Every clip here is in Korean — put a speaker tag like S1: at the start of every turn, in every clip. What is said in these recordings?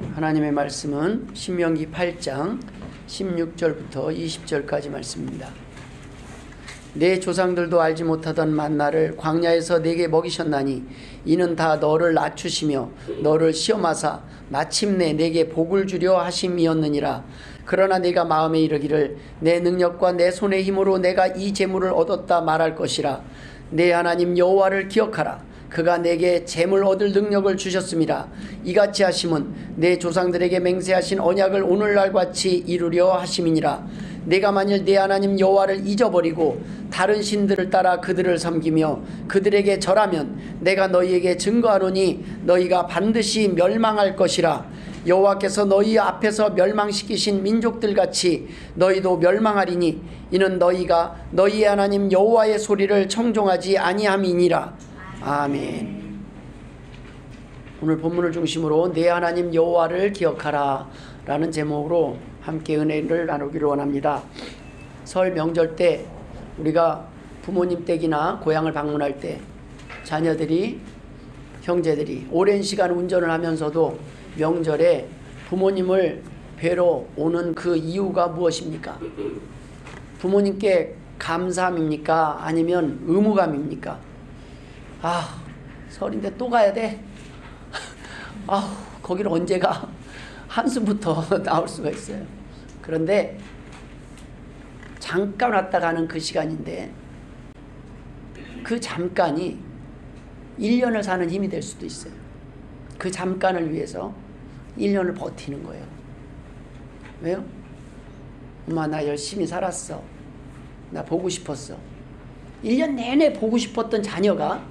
S1: 하나님의 말씀은 신명기 8장 16절부터 20절까지 말씀입니다. 내 조상들도 알지 못하던 만나를 광야에서 내게 먹이셨나니 이는 다 너를 낮추시며 너를 시험하사 마침내 내게 복을 주려 하심이었느니라. 그러나 네가 마음에 이르기를 내 능력과 내 손의 힘으로 내가 이 재물을 얻었다 말할 것이라. 내 하나님 여호와를 기억하라. 그가 내게 재물 얻을 능력을 주셨음이라. 이같이 하심은 내 조상들에게 맹세하신 언약을 오늘날 같이 이루려 하심이니라. 내가 만일 내 하나님 여호와를 잊어버리고 다른 신들을 따라 그들을 섬기며 그들에게 절하면 내가 너희에게 증거하노니 너희가 반드시 멸망할 것이라. 여호와께서 너희 앞에서 멸망시키신 민족들같이 너희도 멸망하리니 이는 너희가 너희 하나님 여호와의 소리를 청종하지 아니함이니라. 아멘. 오늘 본문을 중심으로 내 하나님 여호와를 기억하라 라는 제목으로 함께 은혜를 나누기를 원합니다. 설 명절 때 우리가 부모님 댁이나 고향을 방문할 때 자녀들이, 형제들이 오랜 시간 운전을 하면서도 명절에 부모님을 뵈러 오는 그 이유가 무엇입니까? 부모님께 감사함입니까? 아니면 의무감입니까? 아, 설인데 또 가야 돼? 아, 거기를 언제 가? 한숨부터 나올 수가 있어요. 그런데 잠깐 왔다 가는 그 시간인데 그 잠깐이 1년을 사는 힘이 될 수도 있어요. 그 잠깐을 위해서 1년을 버티는 거예요. 왜요? 엄마 나 열심히 살았어. 나 보고 싶었어. 1년 내내 보고 싶었던 자녀가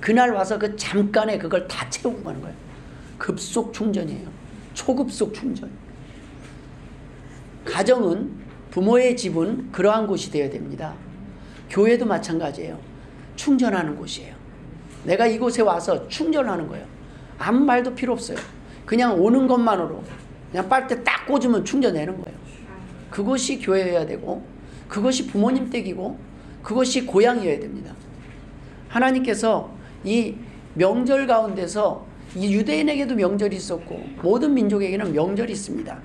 S1: 그날 와서 그 잠깐에 그걸 다 채우고 가는 거예요. 급속 충전이에요. 초급속 충전. 가정은, 부모의 집은 그러한 곳이 되어야 됩니다. 교회도 마찬가지예요. 충전하는 곳이에요. 내가 이곳에 와서 충전하는 거예요. 아무 말도 필요 없어요. 그냥 오는 것만으로 그냥 빨대 딱 꽂으면 충전되는 거예요. 그것이 교회여야 되고 그것이 부모님 댁이고 그것이 고향이어야 됩니다. 하나님께서 이 명절 가운데서 이 유대인에게도 명절이 있었고 모든 민족에게는 명절이 있습니다.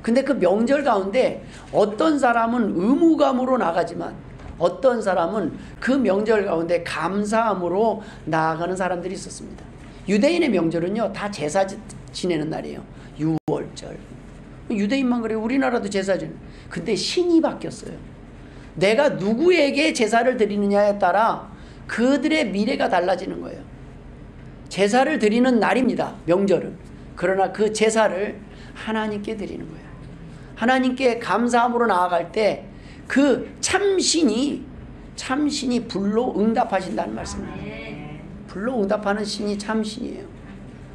S1: 근데 그 명절 가운데 어떤 사람은 의무감으로 나가지만 어떤 사람은 그 명절 가운데 감사함으로 나아가는 사람들이 있었습니다. 유대인의 명절은요 다 제사 지내는 날이에요. 유월절. 유대인만 그래요. 우리나라도 제사 지내. 근데 신이 바뀌었어요. 내가 누구에게 제사를 드리느냐에 따라 그들의 미래가 달라지는 거예요. 제사를 드리는 날입니다. 명절은. 그러나 그 제사를 하나님께 드리는 거예요. 하나님께 감사함으로 나아갈 때 그 참신이 불로 응답하신다는 말씀입니다. 불로 응답하는 신이 참신이에요.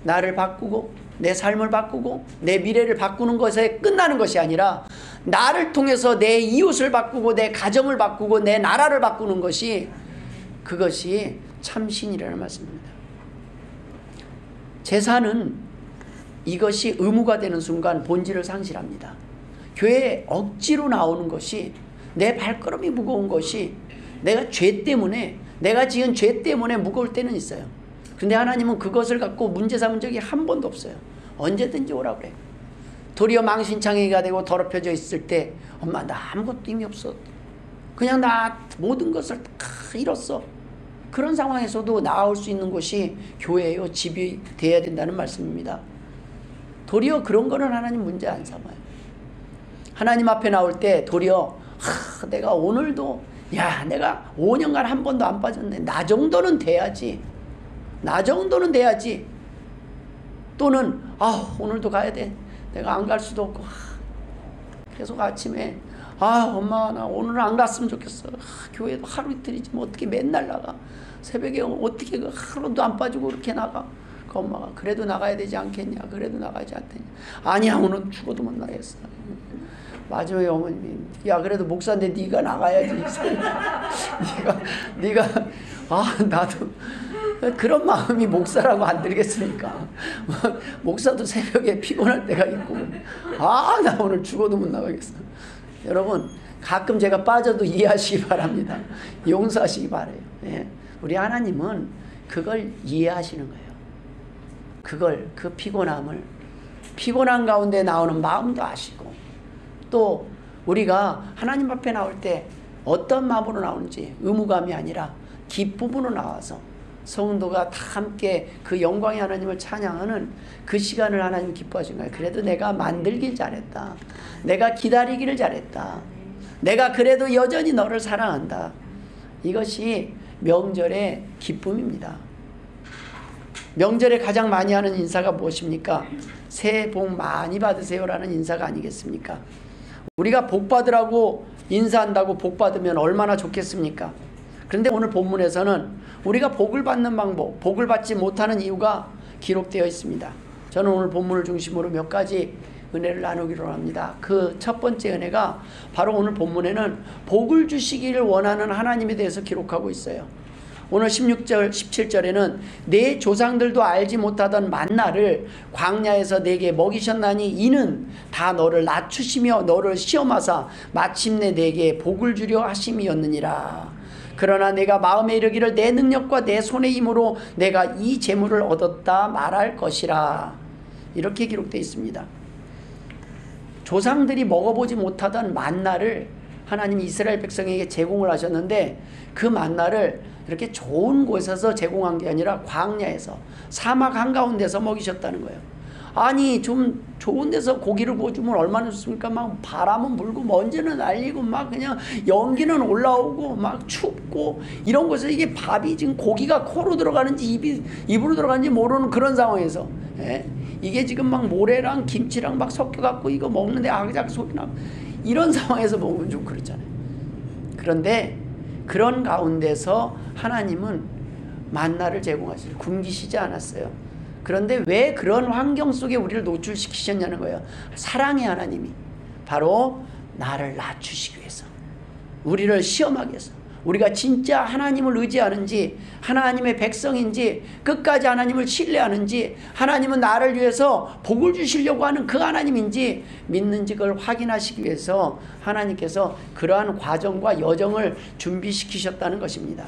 S1: 나를 바꾸고 내 삶을 바꾸고 내 미래를 바꾸는 것에 끝나는 것이 아니라 나를 통해서 내 이웃을 바꾸고 내 가정을 바꾸고 내 나라를 바꾸는 것이 그것이 참신이라는 말씀입니다. 제사는 이것이 의무가 되는 순간 본질을 상실합니다. 교회에 억지로 나오는 것이 내 발걸음이 무거운 것이 내가 죄 때문에 내가 지은 죄 때문에 무거울 때는 있어요. 근데 하나님은 그것을 갖고 문제 삼은 적이 한 번도 없어요. 언제든지 오라고 그래요. 도리어 망신창이가 되고 더럽혀져 있을 때 엄마 나 아무것도 힘이 없어. 그냥 나 모든 것을 다 잃었어. 그런 상황에서도 나올 수 있는 곳이 교회요 집이 돼야 된다는 말씀입니다. 도리어 그런 거는 하나님 문제 안 삼아요. 하나님 앞에 나올 때 도리어 내가 오늘도 내가 5년간 한 번도 안 빠졌네. 나 정도는 돼야지. 나 정도는 돼야지. 또는 오늘도 가야 돼. 내가 안 갈 수도 없고 계속 아침에 엄마 나 오늘 안 갔으면 좋겠어. 교회도 하루 이틀이지 뭐 어떻게 맨날 나가. 새벽에 어떻게 하루도 안 빠지고 그렇게 나가. 그 엄마가 그래도 나가야 되지 않겠냐. 그래도 나가지 않겠냐. 아니야 오늘 죽어도 못 나겠어. 마지막에 어머님이 그래도 목사인데 네가 나가야지. 네가 나도 그런 마음이 목사라고 안 들겠으니까. 목사도 새벽에 피곤할 때가 있고 나 오늘 죽어도 못 나가겠어. 여러분 가끔 제가 빠져도 이해하시기 바랍니다. 용서하시기 바라요. 우리 하나님은 그걸 이해하시는 거예요. 그 피곤함을 피곤한 가운데 나오는 마음도 아시고, 또 우리가 하나님 앞에 나올 때 어떤 마음으로 나오는지 의무감이 아니라 기쁨으로 나와서 성도가 다 함께 그 영광의 하나님을 찬양하는 그 시간을 하나님 기뻐하신 거예요. 그래도 내가 만들길 잘했다. 내가 기다리기를 잘했다. 내가 그래도 여전히 너를 사랑한다. 이것이 명절의 기쁨입니다. 명절에 가장 많이 하는 인사가 무엇입니까? 새해 복 많이 받으세요라는 인사가 아니겠습니까? 우리가 복 받으라고 인사한다고 복 받으면 얼마나 좋겠습니까? 그런데 오늘 본문에서는 우리가 복을 받는 방법, 복을 받지 못하는 이유가 기록되어 있습니다. 저는 오늘 본문을 중심으로 몇 가지 은혜를 나누기로 합니다. 그 첫 번째 은혜가 바로 오늘 본문에는 복을 주시기를 원하는 하나님에 대해서 기록하고 있어요. 오늘 16절, 17절에는 내 조상들도 알지 못하던 만나를 광야에서 내게 먹이셨나니 이는 다 너를 낮추시며 너를 시험하사 마침내 내게 복을 주려 하심이었느니라. 그러나 내가 마음에 이르기를 내 능력과 내 손의 힘으로 내가 이 재물을 얻었다 말할 것이라. 이렇게 기록되어 있습니다. 조상들이 먹어보지 못하던 만나를 하나님 이스라엘 백성에게 제공을 하셨는데, 그 만나를 이렇게 좋은 곳에서 제공한 게 아니라 광야에서, 사막 한가운데서 먹이셨다는 거예요. 아니 좀 좋은 데서 고기를 구워주면 얼마나 좋습니까? 막 바람은 불고 먼지는 날리고 막 그냥 연기는 올라오고 막 춥고 이런 곳에서 이게 밥이 지금 고기가 코로 들어가는지 입으로 들어가는지 모르는 그런 상황에서, 이게 지금 막 모래랑 김치랑 막 섞여갖고 이거 먹는데 아그작 소리 나고 이런 상황에서 먹으면 좀 그렇잖아요. 그런데 그런 가운데서 하나님은 만나를 제공하시죠. 굶기시지 않았어요. 그런데 왜 그런 환경 속에 우리를 노출시키셨냐는 거예요. 사랑의 하나님이 바로 나를 낮추시기 위해서, 우리를 시험하기 위해서, 우리가 진짜 하나님을 의지하는지, 하나님의 백성인지, 끝까지 하나님을 신뢰하는지, 하나님은 나를 위해서 복을 주시려고 하는 그 하나님인지 믿는지 그걸 확인하시기 위해서 하나님께서 그러한 과정과 여정을 준비시키셨다는 것입니다.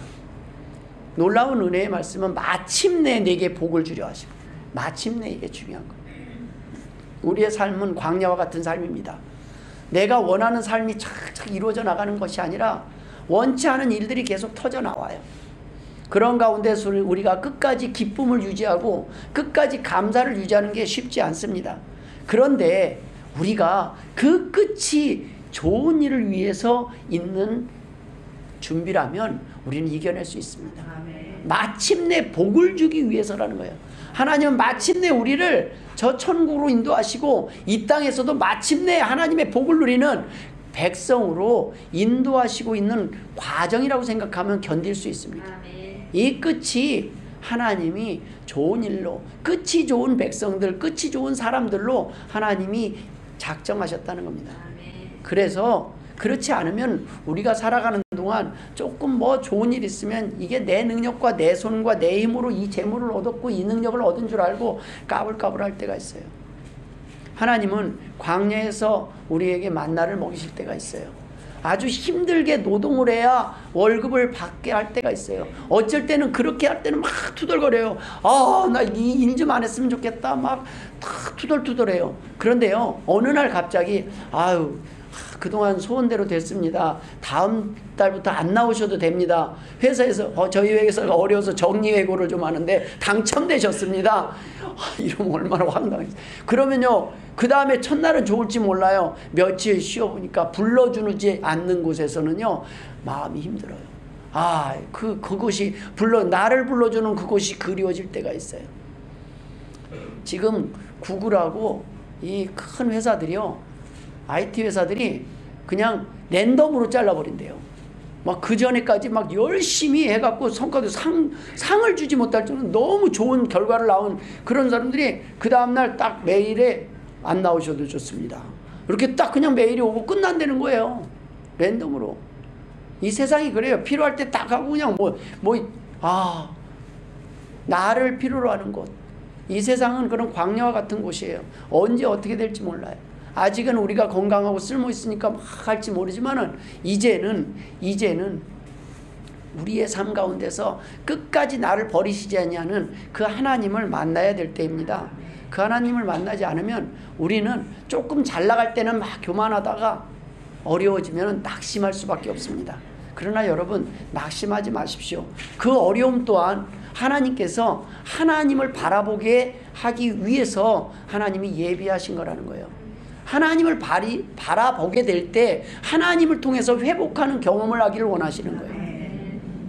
S1: 놀라운 은혜의 말씀은 마침내 내게 복을 주려 하시고, 마침내 이게 중요한 거예요. 우리의 삶은 광야와 같은 삶입니다. 내가 원하는 삶이 착착 이루어져 나가는 것이 아니라 원치 않은 일들이 계속 터져 나와요. 그런 가운데서 우리가 끝까지 기쁨을 유지하고 끝까지 감사를 유지하는 게 쉽지 않습니다. 그런데 우리가 그 끝이 좋은 일을 위해서 있는 준비라면 우리는 이겨낼 수 있습니다. 마침내 복을 주기 위해서라는 거예요. 하나님은 마침내 우리를 저 천국으로 인도하시고 이 땅에서도 마침내 하나님의 복을 누리는 백성으로 인도하시고 있는 과정이라고 생각하면 견딜 수 있습니다. 이 끝이 하나님이 좋은 일로, 끝이 좋은 백성들, 끝이 좋은 사람들로 하나님이 작정하셨다는 겁니다. 그래서 그렇지 않으면 우리가 살아가는 동안 조금 뭐 좋은 일 있으면 이게 내 능력과 내 손과 내 힘으로 이 재물을 얻었고 이 능력을 얻은 줄 알고 까불까불할 때가 있어요. 하나님은 광야에서 우리에게 만나를 먹이실 때가 있어요. 아주 힘들게 노동을 해야 월급을 받게 할 때가 있어요. 어쩔 때는 그렇게 할 때는 막 투덜거려요. 나 이 일 좀 안 했으면 좋겠다. 막 투덜투덜해요. 그런데요, 어느 날 갑자기 그동안 소원대로 됐습니다. 다음 달부터 안 나오셔도 됩니다. 회사에서 저희 회사가 어려워서 정리해고를 좀 하는데 당첨되셨습니다. 이러면 얼마나 황당해요. 그러면요, 그 다음에 첫날은 좋을지 몰라요. 며칠 쉬어보니까 불러주지 않는 곳에서는요 마음이 힘들어요. 그곳이 나를 불러주는 그곳이 그리워질 때가 있어요. 지금 구글하고 이 큰 회사들이요, IT 회사들이 그냥 랜덤으로 잘라버린대요. 막 그 전에까지 막 열심히 해갖고 성과도 상을 주지 못할 정도로 너무 좋은 결과를 나온 그런 사람들이 그 다음날 딱 메일에 안 나오셔도 좋습니다. 이렇게 딱 그냥 메일이 오고 끝난다는 거예요. 랜덤으로. 이 세상이 그래요. 필요할 때 딱 하고 그냥 나를 필요로 하는 곳. 이 세상은 그런 광야와 같은 곳이에요. 언제 어떻게 될지 몰라요. 아직은 우리가 건강하고 쓸모 있으니까 막 할지 모르지만은 이제는 우리의 삶 가운데서 끝까지 나를 버리시지 않냐는 그 하나님을 만나야 될 때입니다. 그 하나님을 만나지 않으면 우리는 조금 잘 나갈 때는 막 교만하다가 어려워지면 낙심할 수밖에 없습니다. 그러나 여러분, 낙심하지 마십시오. 그 어려움 또한 하나님께서 하나님을 바라보게 하기 위해서 하나님이 예비하신 거라는 거예요. 하나님을 바라보게 될 때 하나님을 통해서 회복하는 경험을 하기를 원하시는 거예요.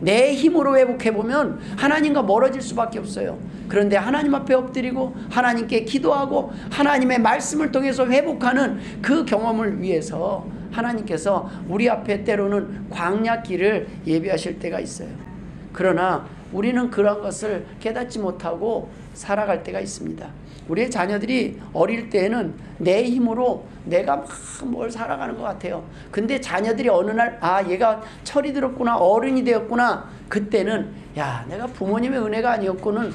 S1: 내 힘으로 회복해보면 하나님과 멀어질 수밖에 없어요. 그런데 하나님 앞에 엎드리고 하나님께 기도하고 하나님의 말씀을 통해서 회복하는 그 경험을 위해서 하나님께서 우리 앞에 때로는 광야길을 예비하실 때가 있어요. 그러나 우리는 그런 것을 깨닫지 못하고 살아갈 때가 있습니다. 우리의 자녀들이 어릴 때에는 내 힘으로 내가 막 뭘 살아가는 것 같아요. 근데 자녀들이 어느 날 얘가 철이 들었구나, 어른이 되었구나. 그때는 내가 부모님의 은혜가 아니었고는,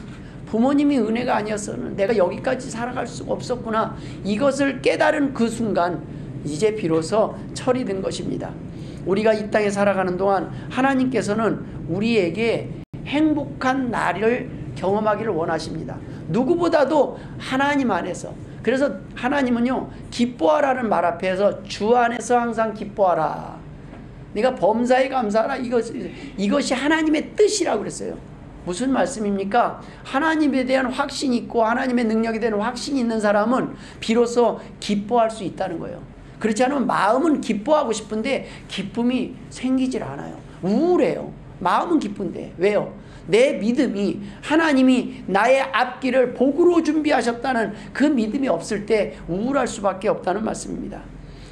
S1: 부모님이 은혜가 아니었으면 내가 여기까지 살아갈 수가 없었구나. 이것을 깨달은 그 순간 이제 비로소 철이 든 것입니다. 우리가 이 땅에 살아가는 동안 하나님께서는 우리에게 행복한 날을 경험하기를 원하십니다. 누구보다도 하나님 안에서. 그래서 하나님은요, 기뻐하라는 말 앞에서 주 안에서 항상 기뻐하라. 네가 범사에 감사하라. 이것이 하나님의 뜻이라고 그랬어요. 무슨 말씀입니까? 하나님에 대한 확신이 있고 하나님의 능력에 대한 확신이 있는 사람은 비로소 기뻐할 수 있다는 거예요. 그렇지 않으면 마음은 기뻐하고 싶은데 기쁨이 생기질 않아요. 우울해요. 마음은 기쁜데. 왜요? 내 믿음이, 하나님이 나의 앞길을 복으로 준비하셨다는 그 믿음이 없을 때 우울할 수밖에 없다는 말씀입니다.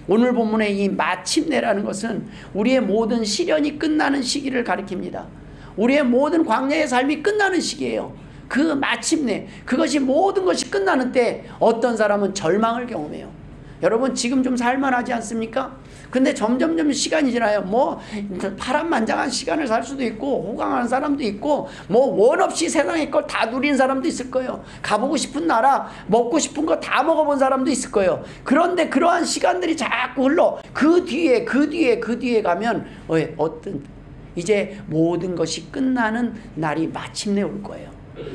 S1: 오늘 본문의 이 마침내라는 것은 우리의 모든 시련이 끝나는 시기를 가리킵니다. 우리의 모든 광야의 삶이 끝나는 시기예요. 그 마침내, 그것이 모든 것이 끝나는 때 어떤 사람은 절망을 경험해요. 여러분, 지금 좀 살만하지 않습니까? 근데 점점점 시간이 지나요. 파란만장한 시간을 살 수도 있고, 호강하는 사람도 있고, 원 없이 세상의 걸 다 누린 사람도 있을 거예요. 가보고 싶은 나라, 먹고 싶은 거 다 먹어본 사람도 있을 거예요. 그런데 그러한 시간들이 자꾸 흘러. 그 뒤에 가면, 이제 모든 것이 끝나는 날이 마침내 올 거예요.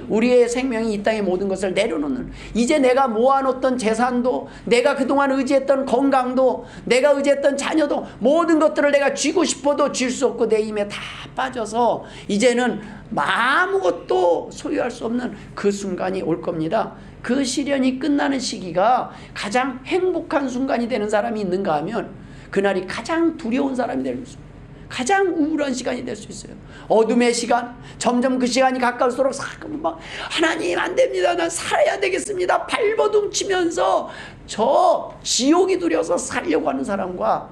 S1: 우리의 생명이 이 땅의 모든 것을 내려놓는, 이제 내가 모아놓던 재산도, 내가 그동안 의지했던 건강도, 내가 의지했던 자녀도, 모든 것들을 내가 쥐고 싶어도 쥘 수 없고 내 힘에 다 빠져서 이제는 아무것도 소유할 수 없는 그 순간이 올 겁니다. 그 시련이 끝나는 시기가 가장 행복한 순간이 되는 사람이 있는가 하면 그날이 가장 두려운 사람이 되는 순간, 가장 우울한 시간이 될 수 있어요. 어둠의 시간, 점점 그 시간이 가까울수록 하나님 안 됩니다, 난 살아야 되겠습니다, 발버둥 치면서 저 지옥이 두려워서 살려고 하는 사람과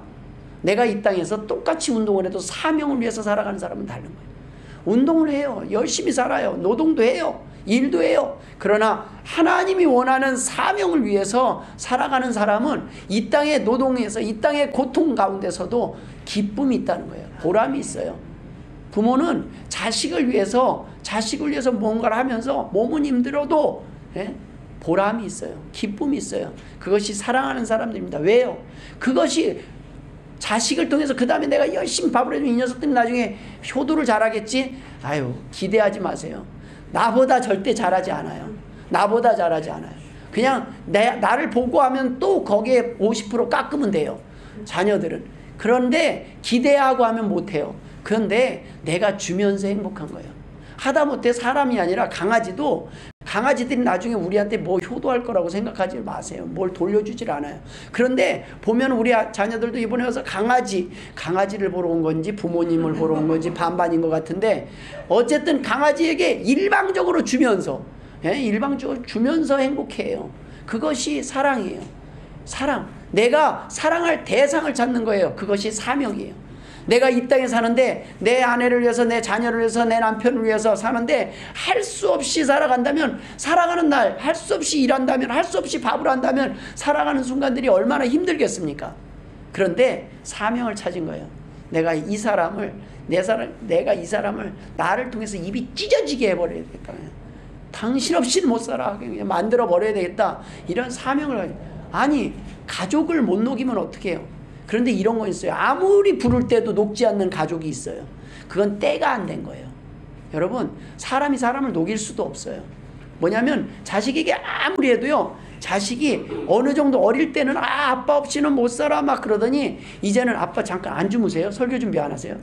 S1: 내가 이 땅에서 똑같이 운동을 해도 사명을 위해서 살아가는 사람은 다른 거예요. 운동을 해요, 열심히 살아요, 노동도 해요, 일도 해요. 그러나 하나님이 원하는 사명을 위해서 살아가는 사람은 이 땅의 노동에서, 이 땅의 고통 가운데서도 기쁨이 있다는 거예요. 보람이 있어요. 부모는 자식을 위해서 뭔가를 하면서 몸은 힘들어도 보람이 있어요. 기쁨이 있어요. 그것이 사랑하는 사람들입니다. 왜요? 그것이 자식을 통해서 그 다음에 내가 열심히 밥을 해주면 이 녀석들이 나중에 효도를 잘하겠지? 기대하지 마세요. 나보다 절대 잘하지 않아요. 나보다 잘하지 않아요. 그냥 나를 보고 하면 또 거기에 50% 깎으면 돼요, 자녀들은. 그런데 기대하고 하면 못해요. 그런데 내가 주면서 행복한 거예요. 하다못해 사람이 아니라 강아지들이 나중에 우리한테 뭐 효도할 거라고 생각하지 마세요. 뭘 돌려주질 않아요. 그런데 보면 우리 자녀들도 이번에 와서 강아지를 보러 온 건지 부모님을 보러 온 건지 반반인 것 같은데, 어쨌든 강아지에게 일방적으로 주면서 행복해요. 그것이 사랑이에요. 사랑. 내가 사랑할 대상을 찾는 거예요. 그것이 사명이에요. 내가 이 땅에 사는데 내 아내를 위해서, 내 자녀를 위해서, 내 남편을 위해서 사는데 할 수 없이 살아간다면, 살아가는 날 할 수 없이 일한다면, 할 수 없이 밥을 한다면 살아가는 순간들이 얼마나 힘들겠습니까? 그런데 사명을 찾은 거예요. 내가 이 사람을 나를 통해서 입이 찢어지게 해버려야 되겠다. 당신 없이는 못 살아. 그냥 만들어 버려야 되겠다. 이런 사명을 가지고. 아니, 가족을 못 녹이면 어떻게 해요? 그런데 이런 거 있어요. 아무리 부를 때도 녹지 않는 가족이 있어요. 그건 때가 안 된 거예요. 여러분, 사람이 사람을 녹일 수도 없어요. 뭐냐면 자식에게 아무리 해도요, 자식이 어느 정도 어릴 때는 아빠 없이는 못 살아 막 그러더니 이제는 아빠 잠깐 안 주무세요? 설교 준비 안 하세요?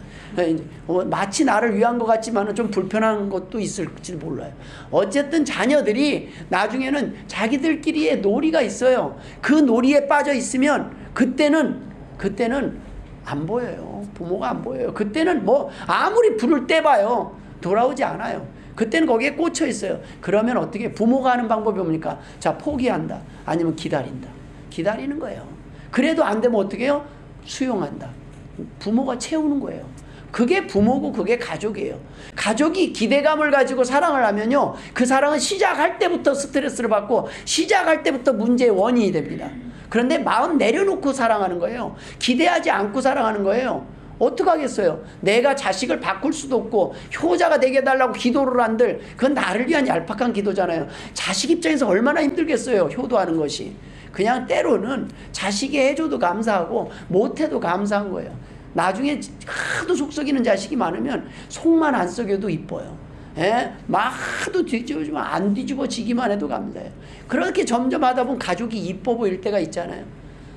S1: 마치 나를 위한 것 같지만은 좀 불편한 것도 있을지 몰라요. 어쨌든 자녀들이 나중에는 자기들끼리의 놀이가 있어요. 그 놀이에 빠져 있으면 그때는 안 보여요. 부모가 안 보여요. 그때는 뭐 아무리 불을 떼봐요, 돌아오지 않아요. 그때는 거기에 꽂혀 있어요. 그러면 어떻게, 부모가 하는 방법이 뭡니까? 자, 포기한다. 아니면 기다린다. 기다리는 거예요. 그래도 안 되면 어떻게 해요? 수용한다. 부모가 채우는 거예요. 그게 부모고 그게 가족이에요. 가족이 기대감을 가지고 사랑을 하면요, 그 사랑은 시작할 때부터 스트레스를 받고 시작할 때부터 문제의 원인이 됩니다. 그런데 마음 내려놓고 사랑하는 거예요. 기대하지 않고 사랑하는 거예요. 어떡하겠어요? 내가 자식을 바꿀 수도 없고 효자가 되게 해달라고 기도를 한들 그건 나를 위한 얄팍한 기도잖아요. 자식 입장에서 얼마나 힘들겠어요, 효도하는 것이. 그냥 때로는 자식이 해줘도 감사하고 못해도 감사한 거예요. 나중에 하도 속 썩이는 자식이 많으면 속만 안 썩여도 이뻐요. 막 하도 뒤집어지면 안 뒤집어지기만 해도 감사해요. 그렇게 점점 하다 보면 가족이 이뻐 보일 때가 있잖아요.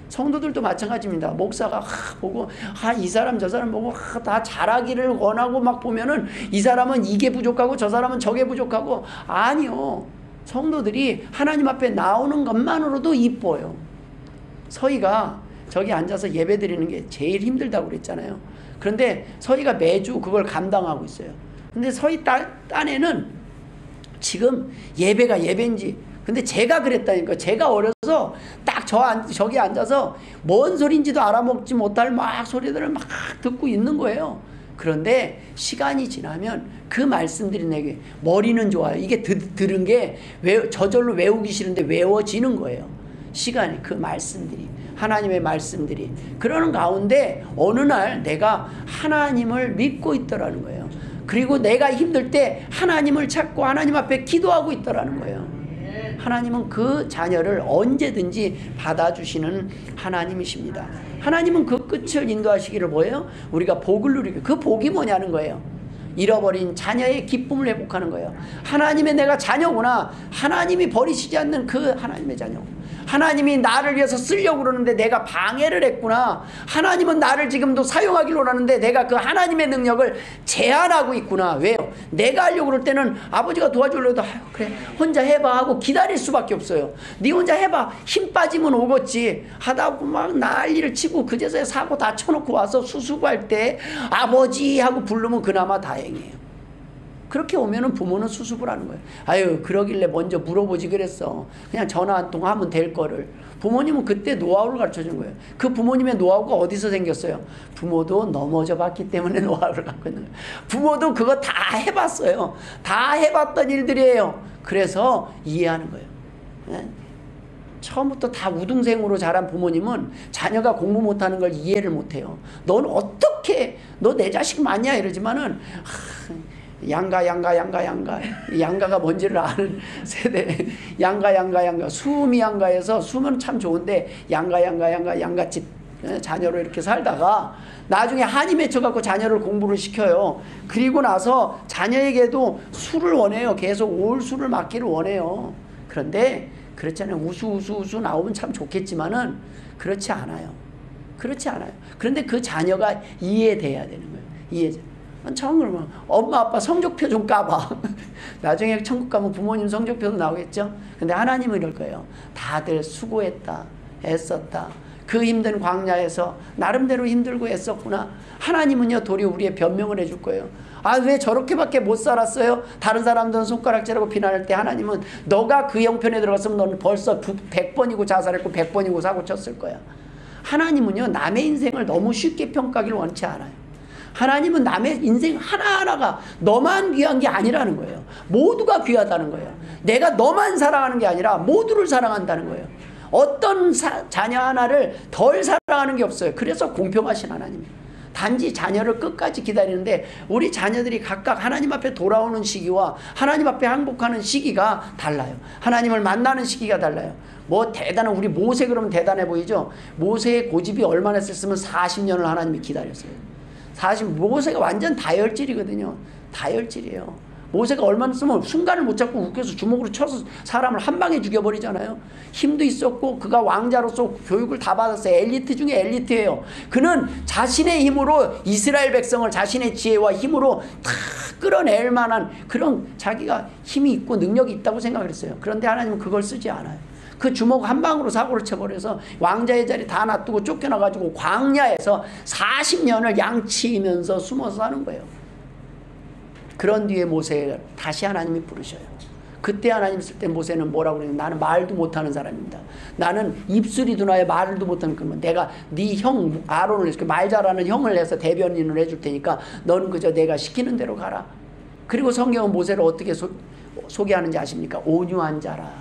S1: 성도들도 마찬가지입니다. 목사가 보고 이 사람 저 사람 보고 다 잘하기를 원하고 막 보면은 이 사람은 이게 부족하고 저 사람은 저게 부족하고, 아니요. 성도들이 하나님 앞에 나오는 것만으로도 이뻐요. 서희가 저기 앉아서 예배 드리는 게 제일 힘들다고 그랬잖아요. 그런데 서희가 매주 그걸 감당하고 있어요. 근데 서희 딴에는 지금 예배가 예배인지, 근데 제가 그랬다니까. 제가 어려서 딱 저기 앉아서 뭔 소리인지도 알아먹지 못할 막 소리들을 막 듣고 있는 거예요. 그런데 시간이 지나면 그 말씀들이 내게, 머리는 좋아요. 이게 들은 게 저절로 외우기 싫은데 외워지는 거예요. 시간이, 그 말씀들이, 하나님의 말씀들이. 그러는 가운데 어느 날 내가 하나님을 믿고 있더라는 거예요. 그리고 내가 힘들 때 하나님을 찾고 하나님 앞에 기도하고 있더라는 거예요. 하나님은 그 자녀를 언제든지 받아주시는 하나님이십니다. 하나님은 그 끝을 인도하시기를 뭐예요? 우리가 복을 누리고, 그 복이 뭐냐는 거예요. 잃어버린 자녀의 기쁨을 회복하는 거예요. 하나님의 내가 자녀구나. 하나님이 버리시지 않는 그 하나님의 자녀. 하나님이 나를 위해서 쓰려고 그러는데 내가 방해를 했구나. 하나님은 나를 지금도 사용하기로 하는데 내가 그 하나님의 능력을 제한하고 있구나. 왜요? 내가 하려고 그럴 때는 아버지가 도와주려도 그래 혼자 해봐 하고 기다릴 수밖에 없어요. 네 혼자 해봐. 힘 빠지면 오겠지 하다 보고 막 난리를 치고 그제서야 사고 다 쳐놓고 와서 수수구할 때 아버지 하고 부르면 그나마 다행이에요. 그렇게 오면은 부모는 수습을 하는 거예요. 아유, 그러길래 먼저 물어보지 그랬어. 그냥 전화 한 통 하면 될 거를. 부모님은 그때 노하우를 가르쳐 준 거예요. 그 부모님의 노하우가 어디서 생겼어요? 부모도 넘어져 봤기 때문에 노하우를 갖고 있는 거예요. 부모도 그거 다 해봤어요. 다 해봤던 일들이에요. 그래서 이해하는 거예요. 네? 처음부터 다 우등생으로 자란 부모님은 자녀가 공부 못하는 걸 이해를 못해요. 넌 어떻게, 너 내 자식 맞냐 이러지만은 양가가 뭔지를 아는 세대. 양가 수음이 양가에서, 수음은 참 좋은데 양가집 자녀로 이렇게 살다가 나중에 한이 맺혀갖고 자녀를 공부를 시켜요. 그리고 나서 자녀에게도 술을 원해요. 계속 올 술을 맞기를 원해요. 그런데 그렇잖아요. 우수 나오면 참 좋겠지만은 그렇지 않아요. 그런데 그 자녀가 이해돼야 되는 거예요. 정말 엄마 아빠 성적표 좀 까봐. 나중에 천국 가면 부모님 성적표도 나오겠죠. 근데 하나님은 이럴 거예요. 다들 수고했다, 애썼다. 그 힘든 광야에서 나름대로 힘들고 애썼구나. 하나님은요 도리어 우리의 변명을 해줄 거예요. 아, 왜 저렇게밖에 못 살았어요? 다른 사람들은 손가락질하고 비난할 때 하나님은 너가 그 형편에 들어갔으면 너는 벌써 100번이고 자살했고 100번이고 사고 쳤을 거야. 하나님은요 남의 인생을 너무 쉽게 평가하기를 원치 않아요. 하나님은 남의 인생 하나하나가 너만 귀한 게 아니라는 거예요. 모두가 귀하다는 거예요. 내가 너만 사랑하는 게 아니라 모두를 사랑한다는 거예요. 어떤 자녀 하나를 덜 사랑하는 게 없어요. 그래서 공평하신 하나님이에요. 단지 자녀를 끝까지 기다리는데 우리 자녀들이 각각 하나님 앞에 돌아오는 시기와 하나님 앞에 항복하는 시기가 달라요. 하나님을 만나는 시기가 달라요. 뭐 대단한, 우리 모세 그러면 대단해 보이죠? 모세의 고집이 얼마나 셌으면 40년을 하나님이 기다렸어요. 모세가 완전 다혈질이거든요. 다혈질이에요. 모세가 얼마나 쓰면 순간을 못 잡고 웃겨서 주먹으로 쳐서 사람을 한 방에 죽여버리잖아요. 힘도 있었고 그가 왕자로서 교육을 다 받았어요. 엘리트 중에 엘리트예요. 그는 자신의 힘으로 이스라엘 백성을 자신의 지혜와 힘으로 다 끌어낼 만한 그런 자기가 힘이 있고 능력이 있다고 생각을 했어요. 그런데 하나님은 그걸 쓰지 않아요. 그 주먹 한 방으로 사고를 쳐버려서 왕자의 자리 다 놔두고 쫓겨나가지고 광야에서 40년을 양치면서 숨어서 사는 거예요. 그런 뒤에 모세를 다시 하나님이 부르셔요. 그때 하나님 쓸 때 모세는 뭐라고 그래요? 나는 말도 못하는 사람입니다. 나는 입술이 둔하여 말도 못하는 그러면 내가 네 형 아론을 말 잘하는 형을 해서 대변인을 해줄 테니까 너는 그저 내가 시키는 대로 가라. 그리고 성경은 모세를 어떻게 소개하는지 아십니까? 온유한 자라.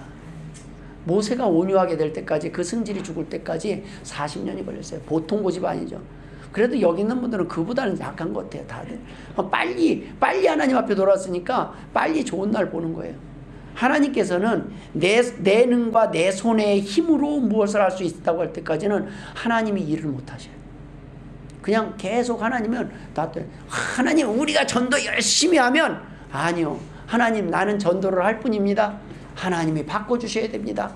S1: 모세가 온유하게 될 때까지 그 승질이 죽을 때까지 40년이 걸렸어요. 보통 고집 아니죠. 그래도 여기 있는 분들은 그보다는 약한 것 같아요. 다들 빨리 하나님 앞에 돌아왔으니까 빨리 좋은 날 보는 거예요. 하나님께서는 내 능과 내 손의 힘으로 무엇을 할 수 있다고 할 때까지는 하나님이 일을 못 하셔요. 그냥 계속 하나님은 하나님 우리가 전도 열심히 하면 아니요. 하나님 나는 전도를 할 뿐입니다. 하나님이 바꿔주셔야 됩니다.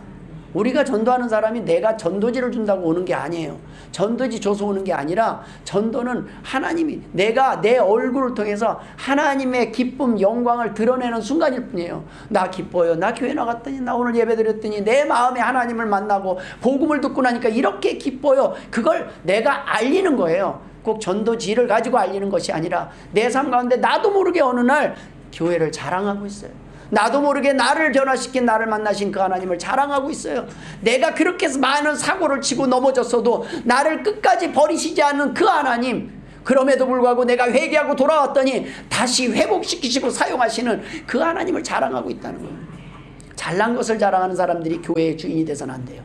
S1: 우리가 전도하는 사람이 내가 전도지를 준다고 오는 게 아니에요. 전도지 줘서 오는 게 아니라 전도는 하나님이 내가 내 얼굴을 통해서 하나님의 기쁨 영광을 드러내는 순간일 뿐이에요. 나 기뻐요. 나 교회 나갔더니 나 오늘 예배 드렸더니 내 마음에 하나님을 만나고 복음을 듣고 나니까 이렇게 기뻐요. 그걸 내가 알리는 거예요. 꼭 전도지를 가지고 알리는 것이 아니라 내 삶 가운데 나도 모르게 어느 날 교회를 자랑하고 있어요. 나도 모르게 나를 변화시킨 나를 만나신 그 하나님을 자랑하고 있어요. 내가 그렇게 많은 사고를 치고 넘어졌어도 나를 끝까지 버리시지 않는 그 하나님, 그럼에도 불구하고 내가 회개하고 돌아왔더니 다시 회복시키시고 사용하시는 그 하나님을 자랑하고 있다는 거예요. 잘난 것을 자랑하는 사람들이 교회의 주인이 돼서는 안 돼요.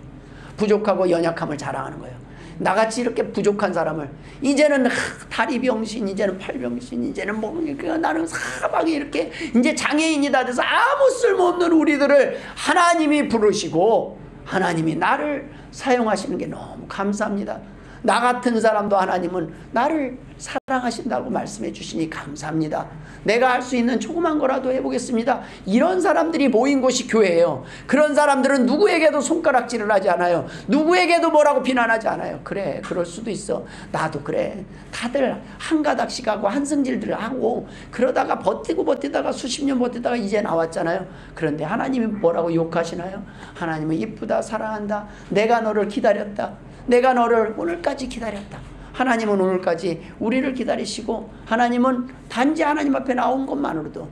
S1: 부족하고 연약함을 자랑하는 거예요. 나같이 이렇게 부족한 사람을 이제는 다리 병신, 이제는 팔 병신, 이제는 뭐 나는 사방에 이렇게 이제 장애인이 다 돼서 아무 쓸모없는 우리들을 하나님이 부르시고 하나님이 나를 사용하시는 게 너무 감사합니다. 나 같은 사람도 하나님은 나를 사랑하신다고 말씀해 주시니 감사합니다. 내가 할 수 있는 조그만 거라도 해보겠습니다. 이런 사람들이 모인 곳이 교회예요. 그런 사람들은 누구에게도 손가락질을 하지 않아요. 누구에게도 뭐라고 비난하지 않아요. 그래, 그럴 수도 있어. 나도 그래. 다들 한 가닥씩 하고 한승질들을 하고 그러다가 버티다가 수십 년 버티다가 이제 나왔잖아요. 그런데 하나님이 뭐라고 욕하시나요? 하나님은 이쁘다, 사랑한다, 내가 너를 기다렸다, 내가 너를 오늘까지 기다렸다. 하나님은 오늘까지 우리를 기다리시고 하나님은 단지 하나님 앞에 나온 것만으로도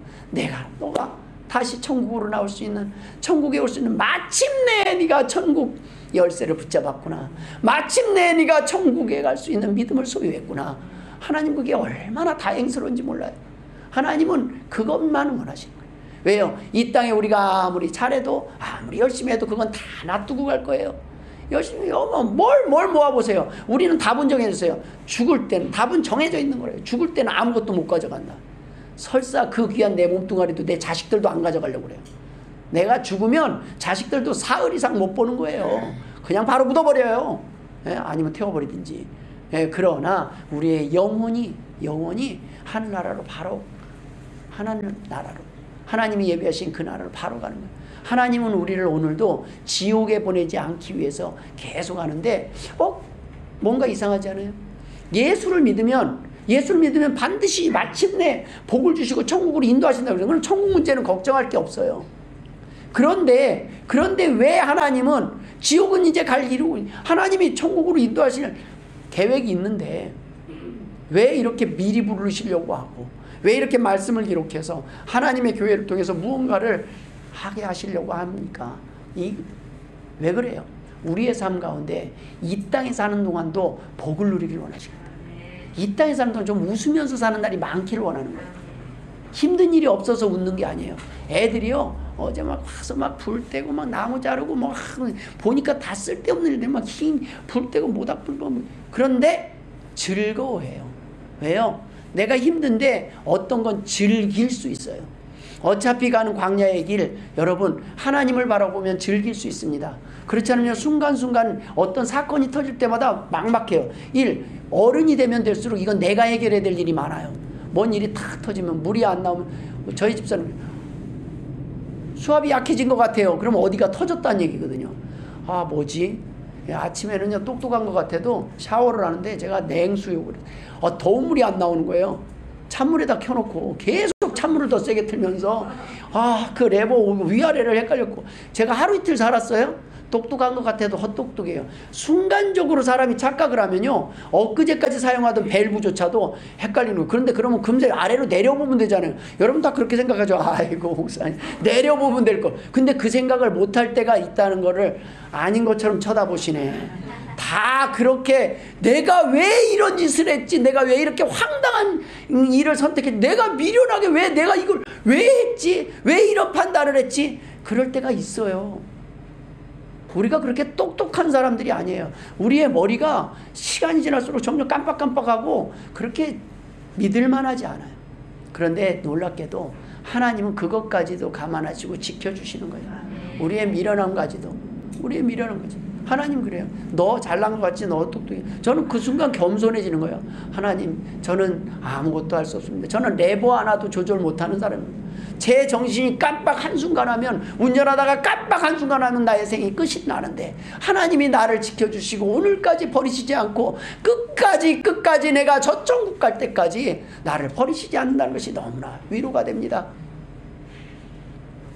S1: 너가 다시 천국으로 나올 수 있는, 천국에 올 수 있는, 마침내 네가 천국 열쇠를 붙잡았구나, 마침내 네가 천국에 갈 수 있는 믿음을 소유했구나. 하나님 그게 얼마나 다행스러운지 몰라요. 하나님은 그것만 원하시는 거예요. 왜요? 이 땅에 우리가 아무리 잘해도 아무리 열심히 해도 그건 다 놔두고 갈 거예요. 열심히 뭘 모아보세요. 우리는 답은 정해졌어요. 죽을 때는 답은 정해져 있는 거예요. 죽을 때는 아무것도 못 가져간다. 설사 그 귀한 내 몸뚱아리도 내 자식들도 안 가져가려고 그래요. 내가 죽으면 자식들도 사흘 이상 못 보는 거예요. 그냥 바로 묻어버려요. 아니면 태워버리든지. 그러나 우리의 영혼이 하늘나라로 바로 하나님나라로 하나님이 예비하신 그 나라로 바로 가는 거예요. 하나님은 우리를 오늘도 지옥에 보내지 않기 위해서 계속 하는데 뭔가 이상하지 않아요? 예수를 믿으면 반드시 마침내 복을 주시고 천국으로 인도하신다고 그래요. 그럼 천국 문제는 걱정할 게 없어요. 그런데 왜 하나님은 지옥은 이제 갈 일이고 하나님이 천국으로 인도하시는 계획이 있는데 왜 이렇게 미리 부르시려고 하고 왜 이렇게 말씀을 기록해서 하나님의 교회를 통해서 무언가를 하게 하시려고 합니까? 왜 그래요? 우리의 삶 가운데 이 땅에 사는 동안도 복을 누리길 원하십니다. 이 땅에 사는 동안 좀 웃으면서 사는 날이 많기를 원하는 거예요. 힘든 일이 없어서 웃는 게 아니에요. 애들이요, 어제 막 와서 막 불 떼고 막 나무 자르고 막 보니까 다 쓸데없는 일들 막 불 떼고 모닥불 떼고 그런데 즐거워해요. 왜요? 내가 힘든데 어떤 건 즐길 수 있어요. 어차피 가는 광야의 길, 여러분 하나님을 바라보면 즐길 수 있습니다. 그렇지 않으면 순간순간 어떤 사건이 터질 때마다 막막해요. 어른이 되면 될수록 이건 내가 해결해야 될 일이 많아요. 뭔 일이 탁 터지면 물이 안 나오면, 저희 집사는 수압이 약해진 것 같아요. 그러면 어디가 터졌다는 얘기거든요. 아, 뭐지? 아침에는요 똑똑한 것 같아도 샤워를 하는데 제가 냉수욕을 더운 물이 안 나오는 거예요. 찬물에다 켜놓고 계속 찬물을 더 세게 틀면서 그 레버 위아래를 헷갈렸고, 제가 하루 이틀 살았어요. 똑똑한 것 같아도 헛똑똑해요. 순간적으로 사람이 착각을 하면요 엊그제까지 사용하던 밸브조차도 헷갈리는 거예요. 그런데 그러면 금세 아래로 내려보면 되잖아요. 여러분 다 그렇게 생각하죠. 아이고 목사님, 내려보면 될 거. 근데 그 생각을 못할 때가 있다는 거를 아닌 것처럼 쳐다보시네. 다 그렇게 내가 왜 이런 짓을 했지, 내가 왜 이렇게 황당한 일을 선택했지, 내가 미련하게 왜 내가 이걸 왜 했지, 왜 이런 판단을 했지, 그럴 때가 있어요. 우리가 그렇게 똑똑한 사람들이 아니에요. 우리의 머리가 시간이 지날수록 점점 깜빡깜빡하고 그렇게 믿을만하지 않아요. 그런데 놀랍게도 하나님은 그것까지도 감안하시고 지켜주시는 거예요. 우리의 미련함까지도. 하나님 그래요. 너 잘난 것 같지, 너 똑똑해. 저는 그 순간 겸손해지는 거예요. 하나님, 저는 아무것도 할 수 없습니다. 저는 레버 하나도 조절 못하는 사람입니다. 제 정신이 깜빡 한순간 하면, 운전하다가 깜빡 한순간 하면 나의 생이 끝이 나는데 하나님이 나를 지켜주시고 오늘까지 버리시지 않고 끝까지 내가 저 천국 갈 때까지 나를 버리시지 않는다는 것이 너무나 위로가 됩니다.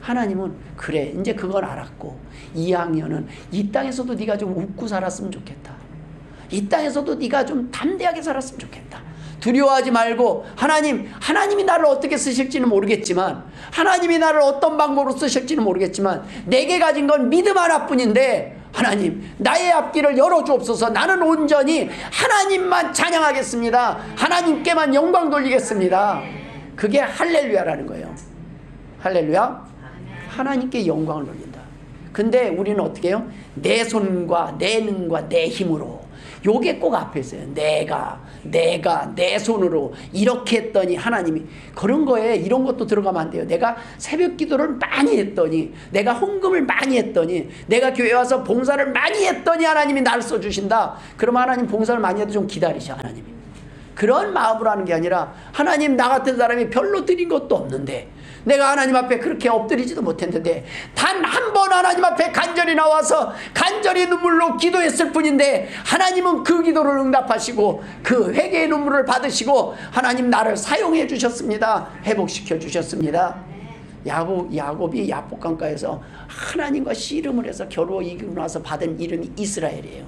S1: 하나님은 그래, 이제 그건 알았고 2학년은 이 땅에서도 네가 좀 웃고 살았으면 좋겠다. 이 땅에서도 네가 좀 담대하게 살았으면 좋겠다. 두려워하지 말고, 하나님이 나를 어떻게 쓰실지는 모르겠지만, 하나님이 나를 어떤 방법으로 쓰실지는 모르겠지만, 내게 가진 건 믿음 하나뿐인데, 하나님 나의 앞길을 열어주옵소서. 나는 온전히 하나님만 찬양하겠습니다. 하나님께만 영광 돌리겠습니다. 그게 할렐루야라는 거예요. 할렐루야. 하나님께 영광을 돌린다. 근데 우리는 어떻게 해요? 내 손과 내 능과 내 힘으로, 요게 꼭 앞에 있어요. 내가 내 손으로 이렇게 했더니 하나님이, 그런 거에 이런 것도 들어가면 안 돼요. 내가 새벽 기도를 많이 했더니, 내가 헌금을 많이 했더니, 내가 교회 와서 봉사를 많이 했더니 하나님이 나를 써주신다. 그러면 하나님 봉사를 많이 해도 좀 기다리셔. 하나님이 그런 마음으로 하는 게 아니라, 하나님 나 같은 사람이 별로 드린 것도 없는데, 내가 하나님 앞에 그렇게 엎드리지도 못했는데 단 한 번 하나님 앞에 간절히 나와서 간절히 눈물로 기도했을 뿐인데, 하나님은 그 기도를 응답하시고 그 회개의 눈물을 받으시고 하나님 나를 사용해 주셨습니다. 회복시켜 주셨습니다. 야곱이 야복강가에서 하나님과 씨름을 해서 겨루어 이기고 나서 받은 이름이 이스라엘이에요.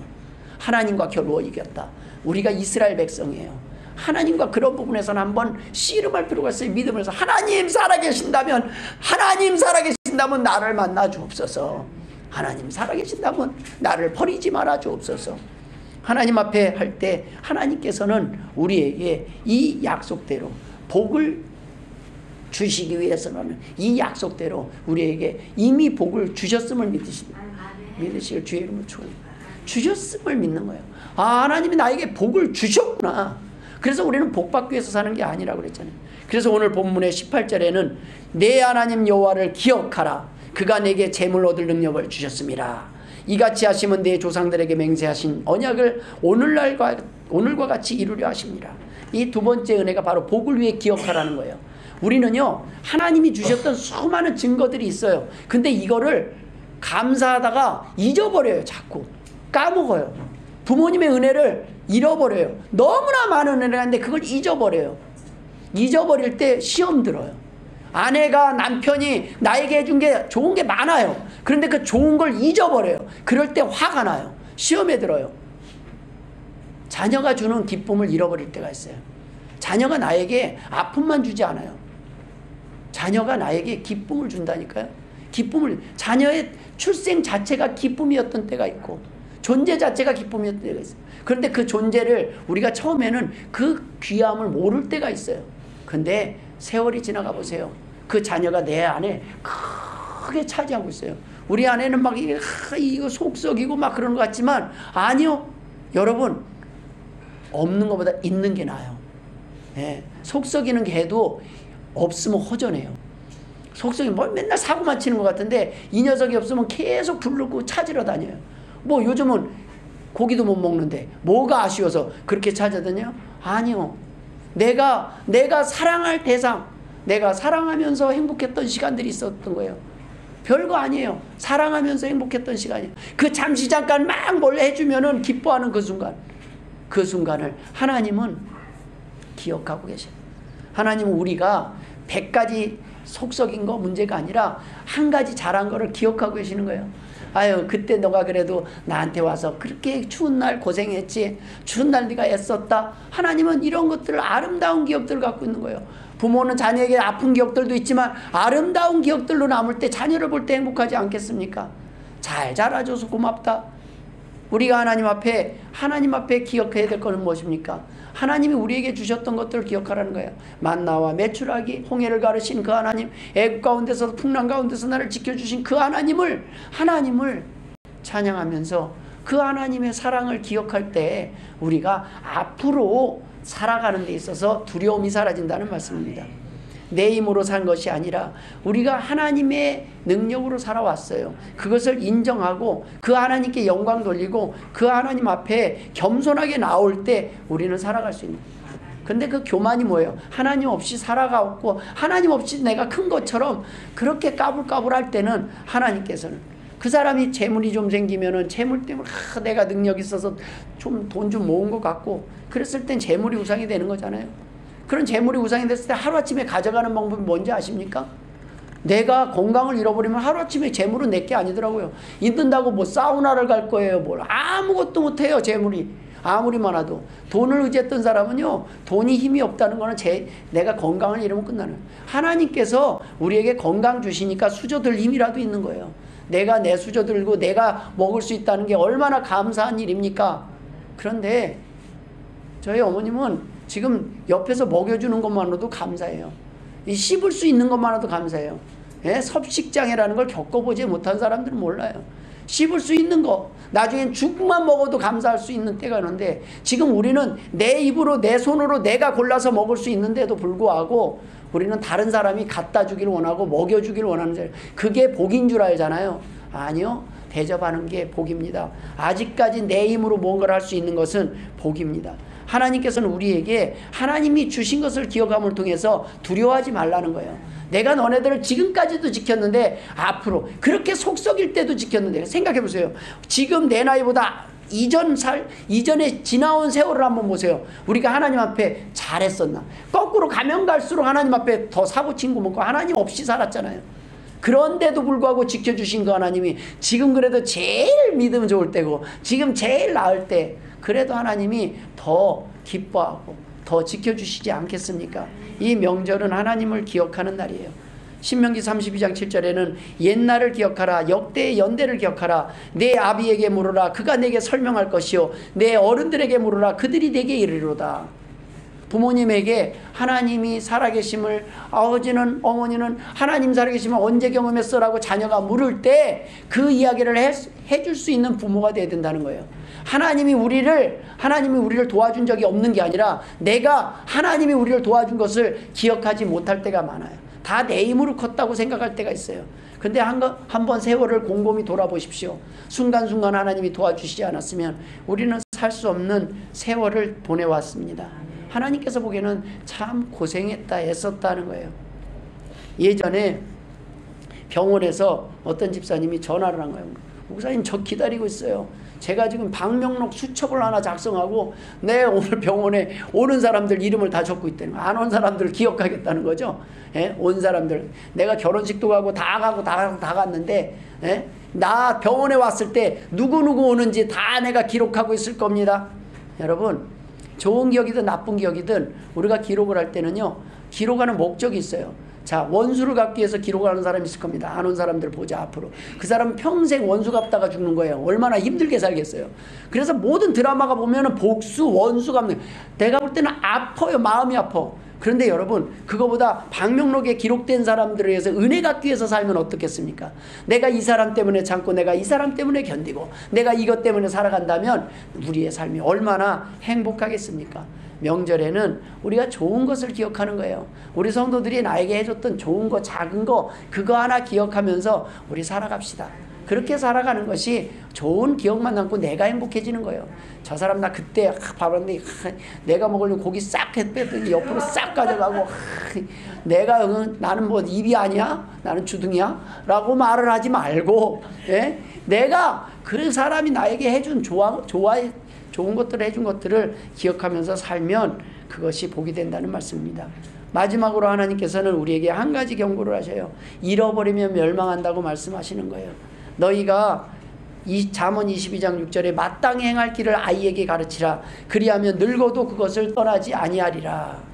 S1: 하나님과 겨루어 이겼다. 우리가 이스라엘 백성이에요. 하나님과 그런 부분에서는 한번 씨름할 필요가 있어요. 믿음을 해서 하나님 살아계신다면 나를 만나 주옵소서. 하나님 살아계신다면 나를 버리지 말아 주옵소서. 하나님 앞에 할 때 하나님께서는 우리에게 이 약속대로 복을 주시기 위해서는 이 약속대로 우리에게 이미 복을 주셨음을 믿으시길 주의 이름으로 축원합니다. 주셨음을 믿는 거예요. 하나님이 나에게 복을 주셨구나. 그래서 우리는 복 받기 위해서 사는 게 아니라고 그랬잖아요. 그래서 오늘 본문의 18절에는 내 하나님 여호와를 기억하라. 그가 내게 재물 얻을 능력을 주셨습니다. 이같이 하시면 내 조상들에게 맹세하신 언약을 오늘과 같이 이루려 하십니다. 이 두 번째 은혜가 바로 복을 위해 기억하라는 거예요. 우리는요 하나님이 주셨던 수많은 증거들이 있어요. 근데 이거를 감사하다가 잊어버려요. 자꾸 까먹어요. 부모님의 은혜를 잃어버려요. 너무나 많은 은혜가 있는데 그걸 잊어버려요. 잊어버릴 때 시험 들어요. 아내가, 남편이 나에게 해준 게 좋은 게 많아요. 그런데 그 좋은 걸 잊어버려요. 그럴 때 화가 나요. 시험에 들어요. 자녀가 주는 기쁨을 잃어버릴 때가 있어요. 자녀가 나에게 아픔만 주지 않아요. 자녀가 나에게 기쁨을 준다니까요. 자녀의 출생 자체가 기쁨이었던 때가 있고 존재 자체가 기쁨이었던 때가 있어요. 그런데 그 존재를 우리가 처음에는 그 귀함을 모를 때가 있어요. 근데 세월이 지나가 보세요. 그 자녀가 내 안에 크게 차지하고 있어요. 우리 안에는 막 이거 속썩이고 막 그런 것 같지만 아니요. 여러분, 없는 것보다 있는 게 나아요. 속썩이는 게 해도 없으면 허전해요. 속성이 뭐 맨날 사고만 치는 것 같은데 이 녀석이 없으면 계속 부르고 찾으러 다녀요. 뭐 요즘은 고기도 못 먹는데 뭐가 아쉬워서 그렇게 찾아다녀요? 아니요. 내가 사랑할 대상, 내가 사랑하면서 행복했던 시간들이 있었던 거예요. 별거 아니에요. 사랑하면서 행복했던 시간이에요. 그 잠시 잠깐 막 뭘 해주면은 기뻐하는 그 순간, 그 순간을 하나님은 기억하고 계셔요. 하나님은 우리가 100가지 속썩인 거 문제가 아니라 한 가지 잘한 거를 기억하고 계시는 거예요. 아유, 그때 너가 그래도 나한테 와서 그렇게 추운 날 고생했지, 추운 날 네가 애썼다. 하나님은 이런 것들을, 아름다운 기억들을 갖고 있는 거예요. 부모는 자녀에게 아픈 기억들도 있지만 아름다운 기억들로 남을 때 자녀를 볼 때 행복하지 않겠습니까? 잘 자라줘서 고맙다. 우리가 하나님 앞에 기억해야 될 것은 무엇입니까? 하나님이 우리에게 주셨던 것들을 기억하라는 거예요. 만나와 메추라기, 홍해를 가르신 그 하나님, 애굽 가운데서 풍랑 가운데서 나를 지켜주신 그 하나님을 찬양하면서 그 하나님의 사랑을 기억할 때 우리가 앞으로 살아가는 데 있어서 두려움이 사라진다는 말씀입니다. 내 힘으로 산 것이 아니라 우리가 하나님의 능력으로 살아왔어요. 그것을 인정하고 그 하나님께 영광 돌리고 그 하나님 앞에 겸손하게 나올 때 우리는 살아갈 수 있는. 근데 그 교만이 뭐예요? 하나님 없이 살아가고 하나님 없이 내가 큰 것처럼 그렇게 까불까불할 때는 하나님께서는 그 사람이 재물이 좀 생기면은 재물 때문에 내가 능력 있어서 좀 돈 좀 모은 것 같고 그랬을 땐 재물이 우상이 되는 거잖아요. 그런 재물이 우상이 됐을 때 하루아침에 가져가는 방법이 뭔지 아십니까? 내가 건강을 잃어버리면 하루아침에 재물은 내게 아니더라고요. 있는다고 뭐 사우나를 갈 거예요. 뭘 아무것도 못해요. 재물이 아무리 많아도. 돈을 의지했던 사람은요, 돈이 힘이 없다는 거는 내가 건강을 잃으면 끝나는. 하나님께서 우리에게 건강 주시니까 수저들 힘이라도 있는 거예요. 내가 내 수저 들고 내가 먹을 수 있다는 게 얼마나 감사한 일입니까? 그런데 저희 어머님은 지금 옆에서 먹여주는 것만으로도 감사해요. 씹을 수 있는 것만으로도 감사해요. 예? 섭식장애라는 걸 겪어보지 못한 사람들은 몰라요. 씹을 수 있는 거, 나중엔 죽만 먹어도 감사할 수 있는 때가 있는데 지금 우리는 내 입으로 내 손으로 내가 골라서 먹을 수 있는데도 불구하고 우리는 다른 사람이 갖다 주기를 원하고 먹여주기를 원하는 자예요. 그게 복인 줄 알잖아요. 아니요. 대접하는 게 복입니다. 아직까지 내 힘으로 뭔가를 할 수 있는 것은 복입니다. 하나님께서는 우리에게 하나님이 주신 것을 기억함을 통해서 두려워하지 말라는 거예요. 내가 너네들을 지금까지도 지켰는데 앞으로 그렇게 속썩일 때도 지켰는데 생각해 보세요. 지금 내 나이보다 이전에 지나온 세월을 한번 보세요. 우리가 하나님 앞에 잘했었나? 거꾸로 가면 갈수록 하나님 앞에 더 사고 친구 먹고 하나님 없이 살았잖아요. 그런데도 불구하고 지켜주신 그 하나님이 지금 그래도 제일 믿음 좋을 때고 지금 제일 나을 때 그래도 하나님이 더 기뻐하고 더 지켜주시지 않겠습니까? 이 명절은 하나님을 기억하는 날이에요. 신명기 32장 7절에는 옛날을 기억하라, 역대의 연대를 기억하라, 내 아비에게 물으라, 그가 내게 설명할 것이요, 내 어른들에게 물으라, 그들이 내게 이르리로다. 부모님에게 하나님이 살아계심을, 아버지는 어머니는 하나님 살아계심을 언제 경험했어라고 자녀가 물을 때 그 이야기를 해줄 수 있는 부모가 되어야 된다는 거예요. 하나님이 우리를 도와준 적이 없는 게 아니라 내가 하나님이 우리를 도와준 것을 기억하지 못할 때가 많아요. 다 내 힘으로 컸다고 생각할 때가 있어요. 근데 한번 세월을 곰곰이 돌아보십시오. 순간순간 하나님이 도와주시지 않았으면 우리는 살 수 없는 세월을 보내왔습니다. 하나님께서 보기에는 참 고생했다, 애썼다는 거예요. 예전에 병원에서 어떤 집사님이 전화를 한 거예요. 목사님, 저 기다리고 있어요. 제가 지금 방명록 수첩을 하나 작성하고 오늘 병원에 오는 사람들 이름을 다 적고 있다는 거예요. 안 온 사람들을 기억하겠다는 거죠. 예? 온 사람들. 내가 결혼식도 가고 다 갔는데, 예? 나 병원에 왔을 때 누구누구 오는지 다 내가 기록하고 있을 겁니다. 여러분, 좋은 기억이든 나쁜 기억이든 우리가 기록을 할 때는요, 기록하는 목적이 있어요. 자, 원수를 갚기 위해서 기록하는 사람이 있을 겁니다. 안 온 사람들 보자, 앞으로. 그 사람은 평생 원수 갚다가 죽는 거예요. 얼마나 힘들게 살겠어요. 그래서 모든 드라마가 보면은 복수, 원수 갚는, 내가 볼 때는 아파요. 마음이 아파. 그런데 여러분, 그거보다 방명록에 기록된 사람들에 의해서 은혜 갖기 위해서 살면 어떻겠습니까? 내가 이 사람 때문에 참고 내가 이 사람 때문에 견디고 내가 이것 때문에 살아간다면 우리의 삶이 얼마나 행복하겠습니까? 명절에는 우리가 좋은 것을 기억하는 거예요. 우리 성도들이 나에게 해줬던 좋은 거, 작은 거, 그거 하나 기억하면서 우리 살아갑시다. 그렇게 살아가는 것이 좋은 기억만 남고 내가 행복해지는 거예요. 저 사람 나 그때 봐봤는데 내가 먹으려고 고기 싹 뺐더니 옆으로 싹 가져가고 내가 나는 뭐 입이 아니야? 나는 주둥이야? 라고 말을 하지 말고, 예? 내가 그 사람이 나에게 해준 좋은 것들을 해준 것들을 기억하면서 살면 그것이 복이 된다는 말씀입니다. 마지막으로 하나님께서는 우리에게 한 가지 경고를 하셔요. 잃어버리면 멸망한다고 말씀하시는 거예요. 너희가 잠언 22장 6절에 마땅히 행할 길을 아이에게 가르치라. 그리하면 늙어도 그것을 떠나지 아니하리라.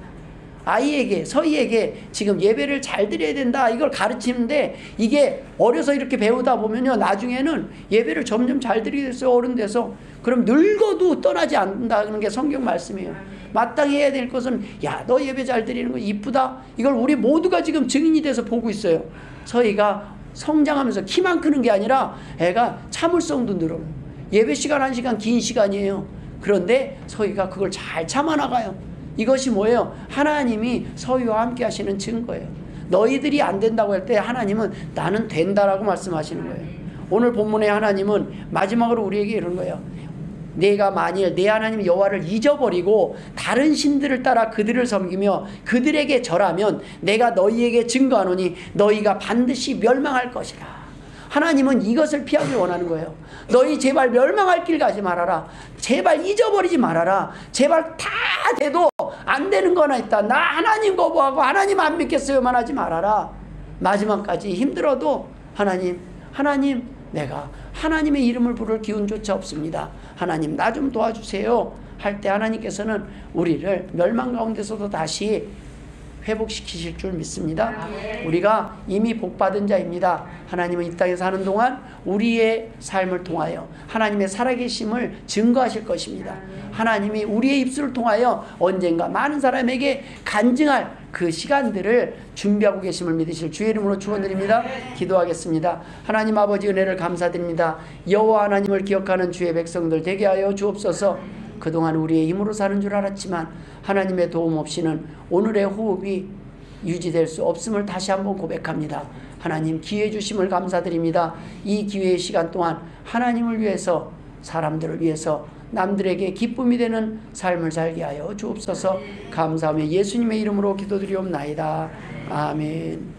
S1: 아이에게, 서희에게 지금 예배를 잘 드려야 된다, 이걸 가르치는데, 이게 어려서 이렇게 배우다 보면요, 나중에는 예배를 점점 잘 드리게 됐어요. 어른 돼서. 그럼 늙어도 떠나지 않는다는 게 성경 말씀이에요. 마땅히 해야 될 것은, 야, 너 예배 잘 드리는 거 이쁘다, 이걸 우리 모두가 지금 증인이 돼서 보고 있어요. 서희가 성장하면서 키만 크는 게 아니라 애가 참을성도 늘어요. 예배 시간 1시간 긴 시간이에요. 그런데 서희가 그걸 잘 참아나가요. 이것이 뭐예요? 하나님이 서희와 함께 하시는 증거예요. 너희들이 안 된다고 할 때 하나님은 나는 된다라고 말씀하시는 거예요. 오늘 본문의 하나님은 마지막으로 우리에게 이런 거예요. 내가 만일 내 하나님 여호와를 잊어버리고 다른 신들을 따라 그들을 섬기며 그들에게 절하면 내가 너희에게 증거하노니 너희가 반드시 멸망할 것이라. 하나님은 이것을 피하길 원하는 거예요. 너희 제발 멸망할 길 가지 말아라. 제발 잊어버리지 말아라. 제발 다 돼도 안 되는 거나 있다. 나 하나님 거부하고 하나님 안 믿겠어요만 하지 말아라. 마지막까지 힘들어도 하나님 내가 하나님의 이름을 부를 기운조차 없습니다. 하나님 나 좀 도와주세요 할 때 하나님께서는 우리를 멸망 가운데서도 다시 회복시키실 줄 믿습니다. 우리가 이미 복받은 자입니다. 하나님은 이 땅에 사는 동안 우리의 삶을 통하여 하나님의 살아계심을 증거하실 것입니다. 하나님이 우리의 입술을 통하여 언젠가 많은 사람에게 간증할 그 시간들을 준비하고 계심을 믿으실 주의 이름으로 축원드립니다. 기도하겠습니다. 하나님 아버지 은혜를 감사드립니다. 여호와 하나님을 기억하는 주의 백성들 되게 하여 주옵소서. 그동안 우리의 힘으로 사는 줄 알았지만 하나님의 도움 없이는 오늘의 호흡이 유지될 수 없음을 다시 한번 고백합니다. 하나님 기회 주심을 감사드립니다. 이 기회의 시간 동안 하나님을 위해서, 사람들을 위해서, 남들에게 기쁨이 되는 삶을 살게 하여 주옵소서. 감사하며 예수님의 이름으로 기도드리옵나이다. 아멘.